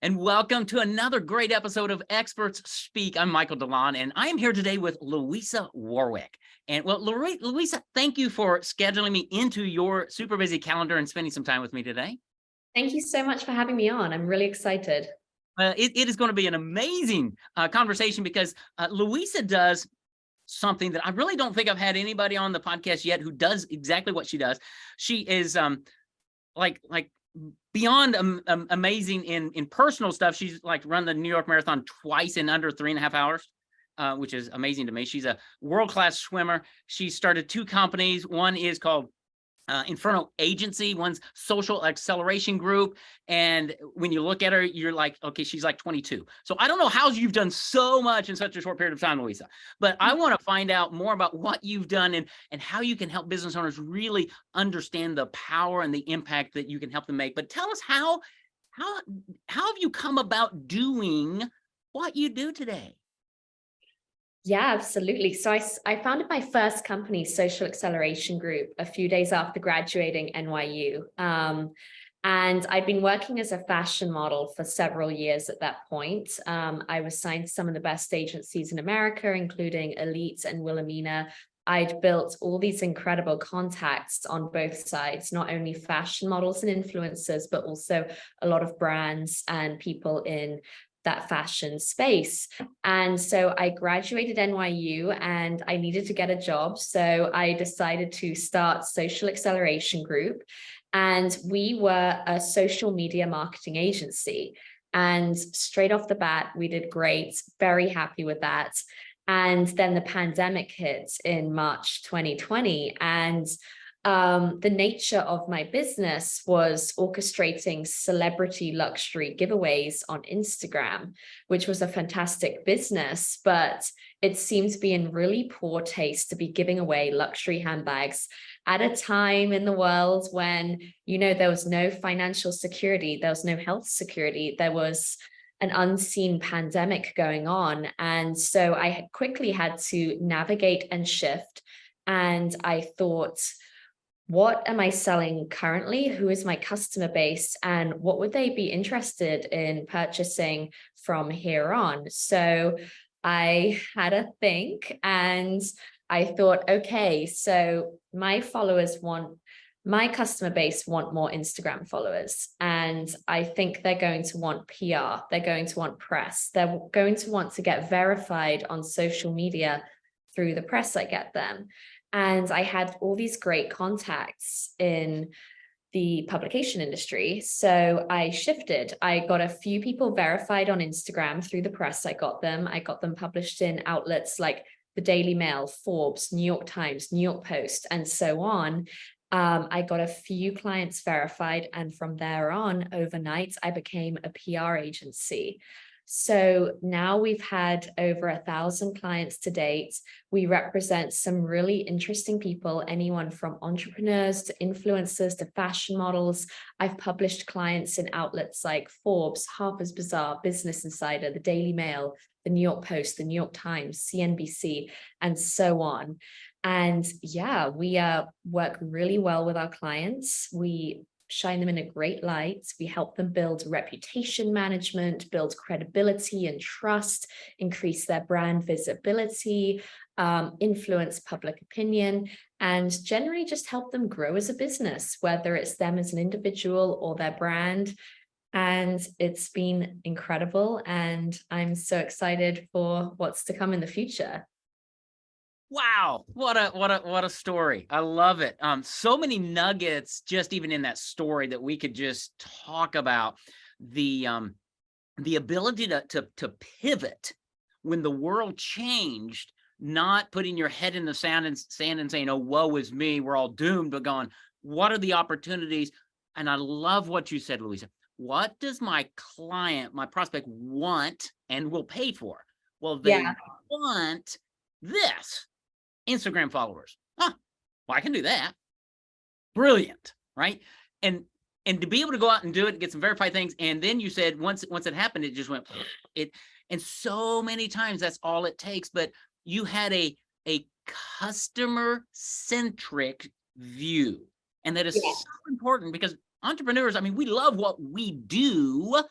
And welcome to another great episode of Experts Speak. I'm Michael DeLon, and I am here today with Louisa Warwick. And well, Louisa, thank you for scheduling me into your super busy calendar and spending some time with me today. Thank you so much for having me on. I'm really excited. It is going to be an amazing conversation because Louisa does something that I really don't think I've had anybody on the podcast yet who does exactly what she does. She is like beyond amazing in personal stuff. She's like run the New York Marathon twice in under 3.5 hours, which is amazing to me. She's a world-class swimmer. She started 2 companies. One is called Inferno Agency, one's Social Acceleration Group. And when you look at her, you're like, okay, she's like 22. So I don't know how you've done so much in such a short period of time, Louisa, but I want to find out more about what you've done and how you can help business owners really understand the power and the impact that you can help them make. But tell us how have you come about doing what you do today? Yeah, absolutely. So I founded my first company, Social Acceleration Group, a few days after graduating NYU. And I'd been working as a fashion model for several years at that point. I was signed to some of the best agencies in America, including Elite and Wilhelmina. I'd built all these incredible contacts on both sides, not only fashion models and influencers, but also a lot of brands and people in that fashion space. And so I graduated NYU and I needed to get a job. So I decided to start Social Acceleration Group. And we were a social media marketing agency. And straight off the bat, we did great, very happy with that. And then the pandemic hit in March 2020. And the nature of my business was orchestrating celebrity luxury giveaways on Instagram, which was a fantastic business, but it seemed to be in really poor taste to be giving away luxury handbags at a time in the world when, there was no financial security, there was no health security, there was an unseen pandemic going on. And so I quickly had to navigate and shift. And I thought, what am I selling currently? Who is my customer base? And what would they be interested in purchasing from here on? So I had a think and I thought, okay, so my customer base want more Instagram followers. And I think they're going to want PR. They're going to want press. They're going to want to get verified on social media through the press I get them. And I had all these great contacts in the publication industry. So I shifted. I got a few people verified on Instagram through the press. I got them published in outlets like the Daily Mail, Forbes, New York Times, New York Post, and so on. I got a few clients verified. And from there on, overnight, I became a PR agency. So now we've had over 1,000 clients to date. We represent some really interesting people, anyone from entrepreneurs to influencers to fashion models. I've published clients in outlets like Forbes, Harper's Bazaar, Business Insider, the Daily Mail, the New York Post, the New York Times, CNBC, and so on. And yeah, we work really well with our clients. We shine them in a great light. We help them build reputation management, build credibility and trust, increase their brand visibility, influence public opinion, and generally just help them grow as a business, whether it's them as an individual or their brand. And it's been incredible. And I'm so excited for what's to come in the future. Wow, what a story. I love it. So many nuggets just even in that story that we could just talk about. The ability to pivot when the world changed, not putting your head in the sand and saying, oh, woe is me, we're all doomed, but going, what are the opportunities? And I love what you said, Louisa. What does my client, my prospect want and will pay for? Well, they want this. Instagram followers. Well, I can do that. Brilliant, right? And to be able to go out and do it, get some verified things, and then you said once it happened, it just went it. And so many times that's all it takes. But you had a customer centric view, and that is so important because entrepreneurs. I mean, we love what we do,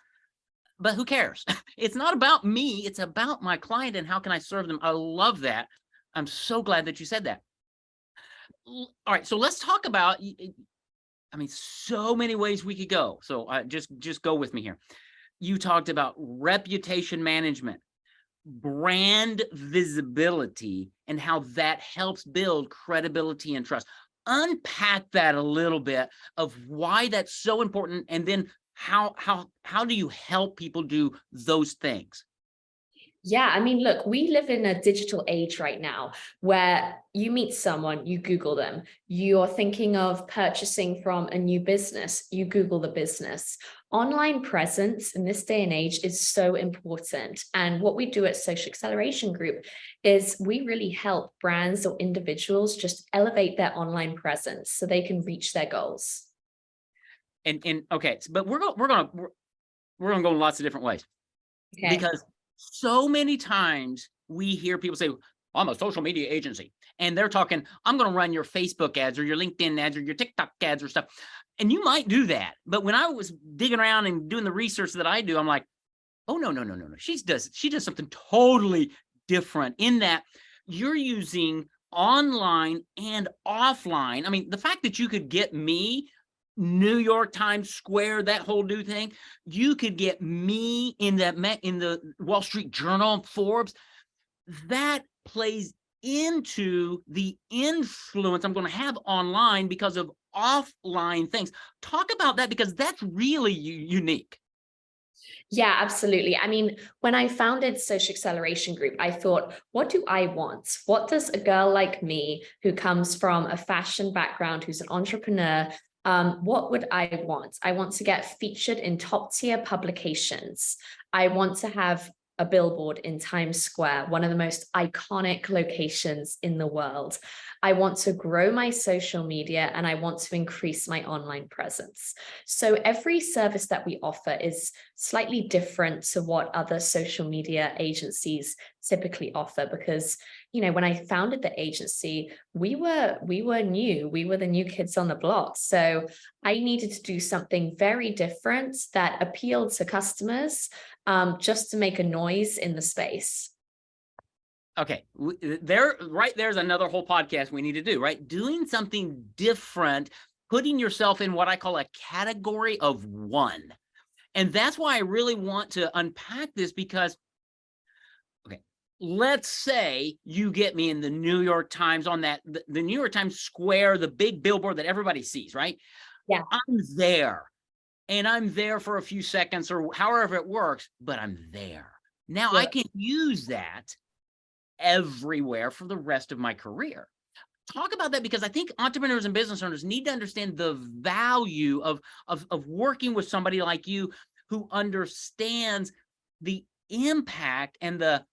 but who cares? It's not about me. It's about my client and how can I serve them? I love that. I'm so glad that you said that. All right, so let's talk about, I mean, so many ways we could go. So just go with me here. You talked about reputation management, brand visibility, and how that helps build credibility and trust. Unpack that a little bit of why that's so important, and then how do you help people do those things? Yeah, I mean, look, we live in a digital age right now where you meet someone, you Google them, you're thinking of purchasing from a new business, you Google the business. Online presence in this day and age is so important. And what we do at Social Acceleration Group is we really help brands or individuals just elevate their online presence so they can reach their goals. And okay, but we're gonna go in lots of different ways. Okay. Because so many times we hear people say, I'm a social media agency, and they're talking, I'm going to run your Facebook ads or your LinkedIn ads or your TikTok ads or stuff. And you might do that. But when I was digging around and doing the research that I do, I'm like, oh, no. She does something totally different in that you're using online and offline. I mean, the fact that you could get me New York Times Square, that whole new thing, you could get me in the Wall Street Journal, Forbes. That plays into the influence I'm going to have online because of offline things. Talk about that, because that's really unique. Yeah, absolutely. I mean, when I founded Social Acceleration Group, I thought, what do I want? What does a girl like me who comes from a fashion background, who's an entrepreneur, what would I want? I want to get featured in top tier publications. I want to have a billboard in Times Square, one of the most iconic locations in the world. I want to grow my social media and I want to increase my online presence. So every service that we offer is slightly different to what other social media agencies typically offer, because, you know, when I founded the agency, we were new, we were the new kids on the block. So I needed to do something very different that appealed to customers, just to make a noise in the space. Okay, there's another whole podcast we need to do, right? Doing something different, putting yourself in what I call a category of one. And that's why I really want to unpack this, because, okay, let's say you get me in the New York Times on that, the New York Times Square, the big billboard that everybody sees, right? Yeah. I'm there, and I'm there for a few seconds or however it works, but I'm there. Now I can use that everywhere for the rest of my career. Talk about that, because I think entrepreneurs and business owners need to understand the value of working with somebody like you who understands the impact and the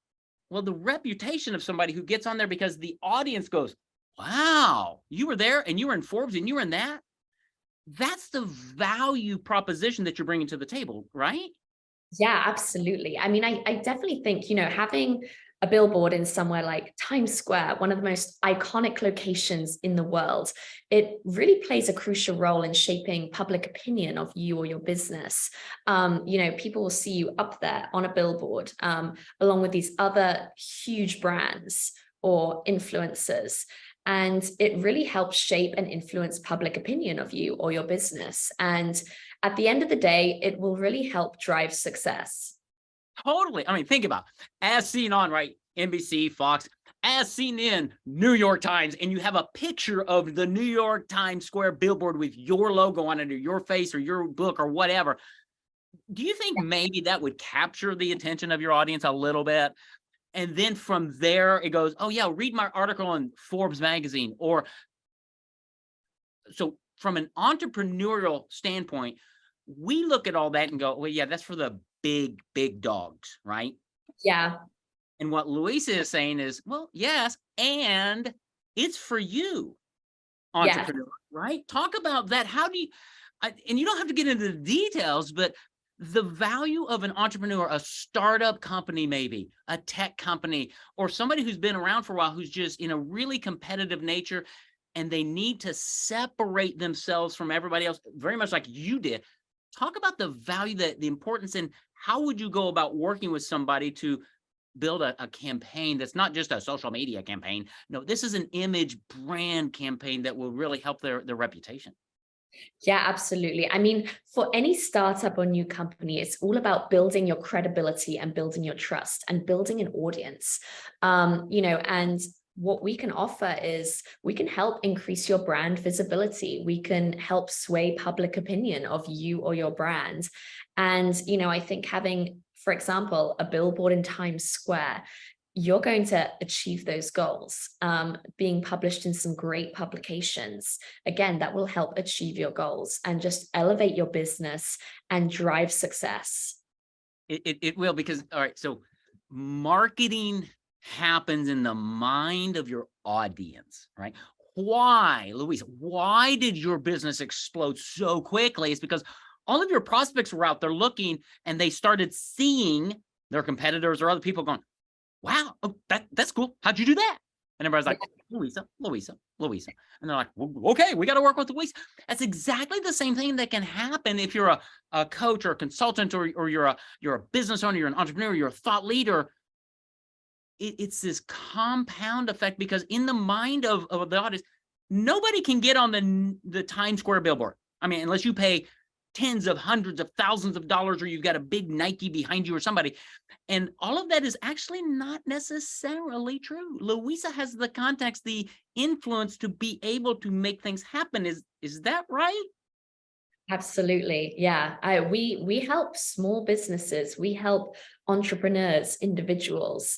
reputation of somebody who gets on there, because the audience goes, wow, you were there and you were in Forbes and you were in that. That's the value proposition that you're bringing to the table, right? Yeah, absolutely. I mean, I definitely think, you know, having a billboard in somewhere like Times Square, one of the most iconic locations in the world, it really plays a crucial role in shaping public opinion of you or your business. You know, people will see you up there on a billboard, along with these other huge brands or influencers. And it really helps shape and influence public opinion of you or your business. And at the end of the day, it will really help drive success. Totally. I mean, think about it. As seen on, right, NBC, Fox, as seen in New York Times, and you have a picture of the New York Times Square billboard with your logo on it, or your face or your book or whatever. Do you think maybe that would capture the attention of your audience a little bit? And then from there, it goes, oh yeah, read my article in Forbes magazine. Or so from an entrepreneurial standpoint, we look at all that and go, well, yeah, that's for the big dogs, right? Yeah. And what Louisa is saying is, well, yes, and it's for you, entrepreneur, right? Talk about that. How do you, and you don't have to get into the details, but the value of an entrepreneur, a startup company, maybe a tech company, or somebody who's been around for a while, who's just in a really competitive nature, and they need to separate themselves from everybody else, very much like you did. Talk about the value, that the importance in how would you go about working with somebody to build a campaign that's not just a social media campaign? No, this is an image brand campaign that will really help their reputation. Yeah, absolutely. I mean, for any startup or new company, it's all about building your credibility and building your trust and building an audience. And what we can offer is we can help increase your brand visibility. We can help sway public opinion of you or your brand. And, I think having, for example, a billboard in Times Square, you're going to achieve those goals. Being published in some great publications, again, that will help achieve your goals and just elevate your business and drive success. It will, because, all right, so marketing happens in the mind of your audience, right? Why, Louisa, why did your business explode so quickly? It's because all of your prospects were out there looking, and they started seeing their competitors or other people going, wow, oh, that's cool. How'd you do that? And everybody's like, Louisa. And they're like, well, okay, we got to work with Louisa. That's exactly the same thing that can happen if you're a coach or a consultant, or you're a business owner, you're an entrepreneur, you're a thought leader. It's this compound effect, because in the mind of the audience, nobody can get on the Times Square Billboard. I mean, unless you pay tens of hundreds of thousands of dollars, or you've got a big Nike behind you or somebody. And all of that is actually not necessarily true. Louisa has the contacts, the influence to be able to make things happen. Is that right? Absolutely. Yeah. We help small businesses. We help entrepreneurs, individuals,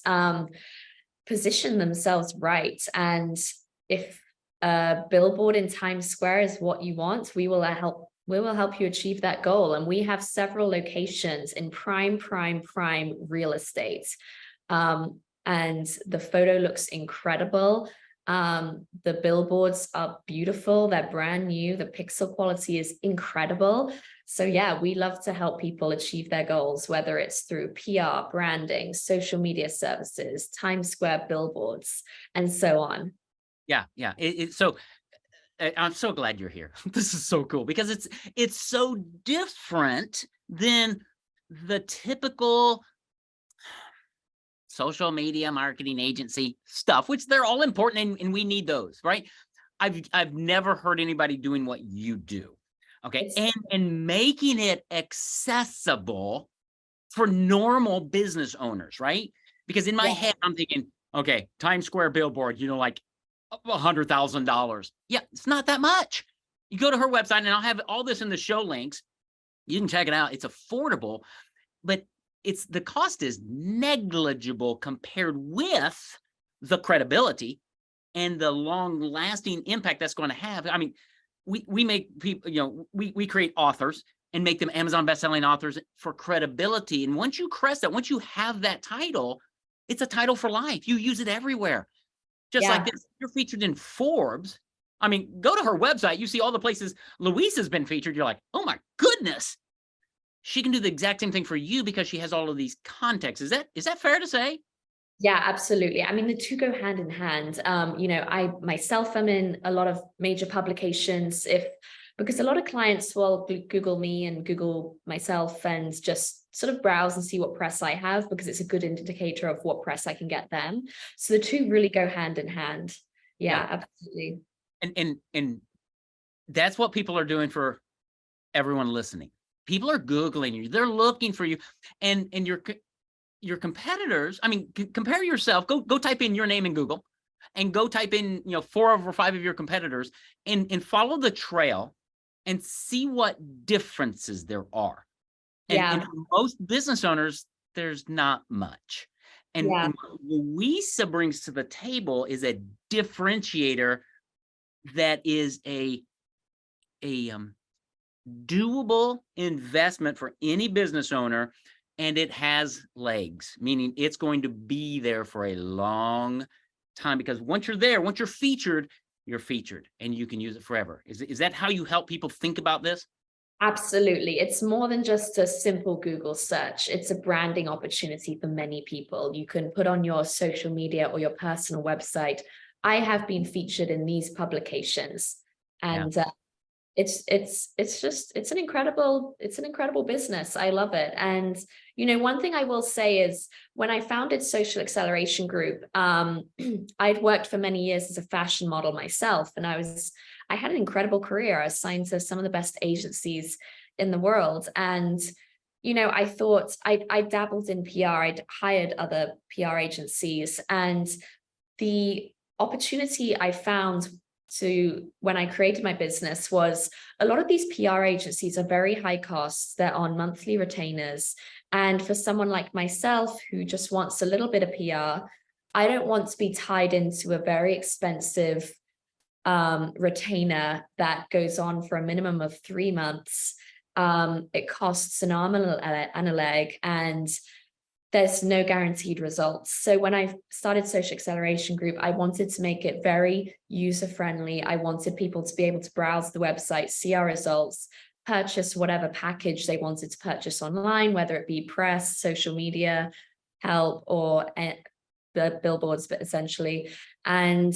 position themselves right. And if a billboard in Times Square is what you want, we will help you achieve that goal. And we have several locations in prime real estate. And the photo looks incredible. The billboards are beautiful. They're brand new. The pixel quality is incredible. So yeah, we love to help people achieve their goals, whether it's through PR, branding, social media services, Times Square billboards, and so on. Yeah. So I'm so glad you're here. This is so cool, because it's so different than the typical social media marketing agency stuff, which they're all important, and we need those, right? I've never heard anybody doing what you do. Okay. And making it accessible for normal business owners, right? Because in my head, I'm thinking, okay, Times Square Billboard, like $100,000. Yeah, it's not that much. You go to her website, and I'll have all this in the show links. You can check it out. It's affordable, but the cost is negligible compared with the credibility and the long-lasting impact that's going to have. I mean, we make people, we create authors and make them Amazon best-selling authors for credibility. And once you crest that, once you have that title, it's a title for life. You use it everywhere. Just like this, you're featured in Forbes. I mean, go to her website. You see all the places Louisa's been featured. You're like, oh my goodness. She can do the exact same thing for you because she has all of these contexts. Is that fair to say? Yeah, absolutely. I mean, the two go hand in hand. I myself am in a lot of major publications, because a lot of clients will Google me and Google myself and just sort of browse and see what press I have, because it's a good indicator of what press I can get them. So the two really go hand in hand. Yeah. Absolutely. And that's what people are doing for everyone listening. People are Googling you. They're looking for you. And your competitors, I mean, compare yourself. Go type in your name in Google, and go type in, 4 or 5 of your competitors, and follow the trail and see what differences there are. And for most business owners, there's not much. And what Louisa brings to the table is a differentiator that is a doable investment for any business owner, and it has legs, meaning it's going to be there for a long time, because once you're there, once you're featured, and you can use it forever. Is that how you help people think about this? Absolutely. It's more than just a simple Google search. It's a branding opportunity for many people. You can put on your social media or your personal website, I have been featured in these publications. And It's an incredible business. I love it. And one thing I will say is when I founded Social Acceleration Group, I'd worked for many years as a fashion model myself, and I had an incredible career. I was signed to some of the best agencies in the world. And I thought I dabbled in PR. I'd hired other PR agencies, and the opportunity I found when I created my business was a lot of these PR agencies are very high costs. They're on monthly retainers. And for someone like myself who just wants a little bit of PR, I don't want to be tied into a very expensive retainer that goes on for a minimum of 3 months. It costs an arm and a leg, and there's no guaranteed results. So when I started Social Acceleration Group, I wanted to make it very user-friendly. I wanted people to be able to browse the website, see our results, purchase whatever package they wanted to purchase online, whether it be press, social media, help, or the billboards, but essentially. And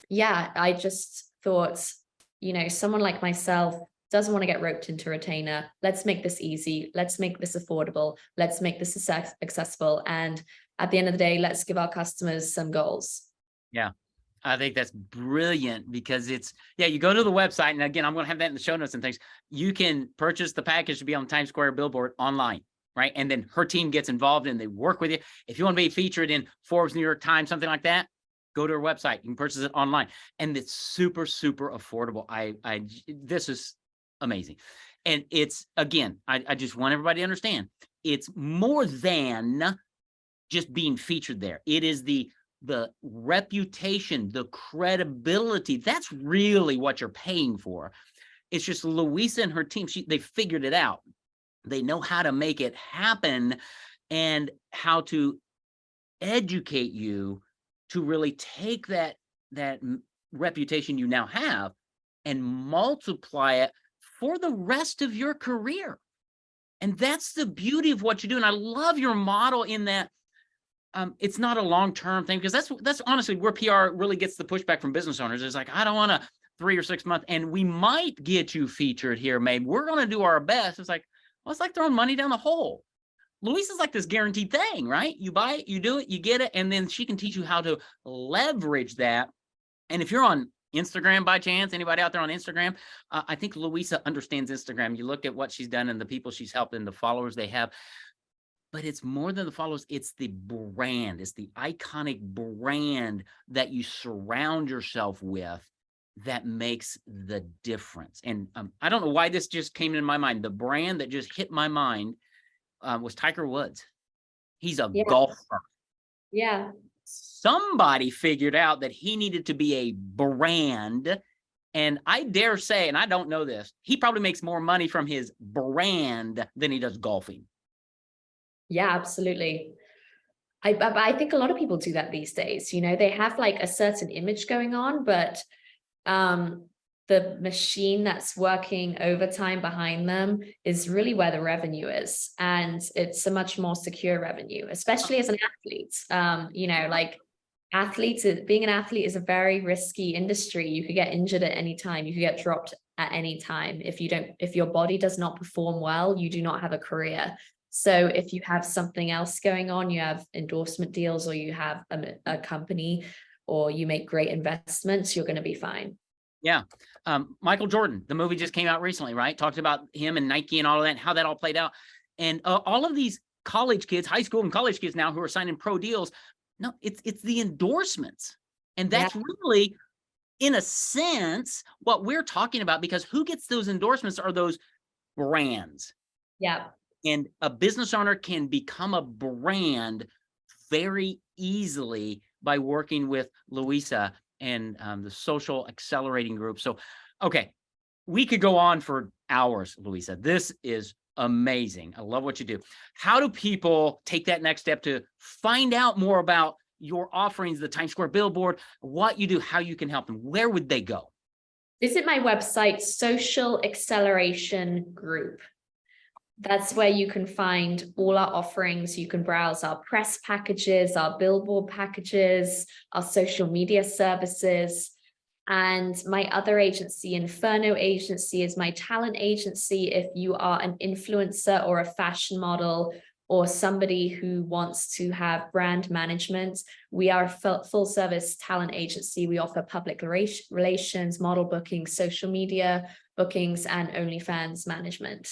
yeah, I just thought, someone like myself doesn't want to get roped into retainer. Let's make this easy. Let's make this affordable. Let's make this accessible. And at the end of the day, let's give our customers some goals. Yeah, I think that's brilliant because you go to the website, and again, I'm going to have that in the show notes and things. You can purchase the package to be on Times Square Billboard online, right? And then her team gets involved and they work with you. If you want to be featured in Forbes, New York Times, something like that, go to her website. You can purchase it online, and it's super, super affordable. This is amazing. And it's, again, I just want everybody to understand, it's more than just being featured there. It is the reputation, the credibility. That's really what you're paying for. It's just Louisa and her team, they figured it out. They know how to make it happen and how to educate you to really take that reputation you now have and multiply it for the rest of your career. And that's the beauty of what you do. And I love your model in that it's not a long-term thing, because that's honestly where PR really gets the pushback from business owners. It's like, I don't want a 3 or 6 month, and we might get you featured here, maybe. We're going to do our best. It's like, well, it's like throwing money down the hole. Louisa's like this guaranteed thing, right? You buy it, you do it, you get it, and then she can teach you how to leverage that. And if you're on Instagram by chance, anybody out there on Instagram, I think Louisa understands Instagram. You look at what she's done and the people she's helped and the followers they have. But it's more than the followers. It's the brand. It's the iconic brand that you surround yourself with that makes the difference. And I don't know why this just came in my mind. The brand that just hit my mind was Tiger Woods. He's a golfer. Yeah. Somebody figured out that he needed to be a brand. And I dare say, and I don't know this, he probably makes more money from his brand than he does golfing. Yeah, absolutely. I think a lot of people do that these days. They have like a certain image going on, but the machine that's working overtime behind them is really where the revenue is. And it's a much more secure revenue, especially as an athlete. Like being an athlete is a very risky industry. You could get injured at any time. You could get dropped at any time. If your body does not perform well, you do not have a career. So if you have something else going on, you have endorsement deals, or you have a company, or you make great investments, you're going to be fine. Yeah. Michael Jordan, the movie just came out recently, right? Talked about him and Nike and all of that, and how that all played out. And all of these college kids, high school and college kids now who are signing pro deals, no, it's the endorsements. And that's really, in a sense, what we're talking about, because who gets those endorsements are those brands. Yeah. And a business owner can become a brand very easily by working with Louisa and the Social Accelerating Group. So, okay, we could go on for hours, Louisa. This is amazing. I love what you do. How do people take that next step to find out more about your offerings, the Times Square Billboard, what you do, how you can help them? Where would they go? Visit my website, Social Acceleration Group. That's where you can find all our offerings. You can browse our press packages, our billboard packages, our social media services. And my other agency, Inferno Agency, is my talent agency. If you are an influencer or a fashion model or somebody who wants to have brand management, we are a full service talent agency. We offer public relations, model bookings, social media bookings, and OnlyFans management.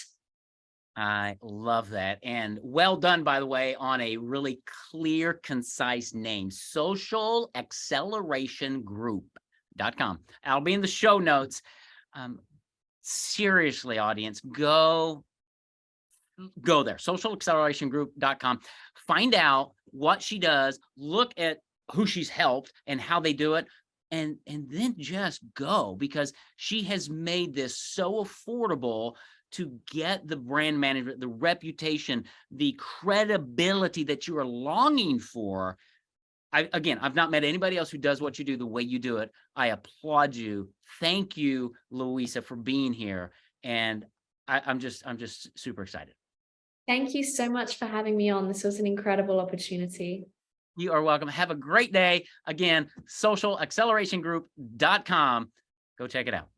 I love that. And well done, by the way, on a really clear, concise name, Social Acceleration Group.com. I'll be in the show notes. Seriously, audience, go there, socialacceleration.group.com. Find out what she does, look at who she's helped and how they do it, and then just go, because she has made this so affordable to get the brand management, the reputation, the credibility that you are longing for. Again, I've not met anybody else who does what you do the way you do it. I applaud you. Thank you, Louisa, for being here. And I'm just super excited. Thank you so much for having me on. This was an incredible opportunity. You are welcome. Have a great day. Again, socialacceleration.group.com. Go check it out.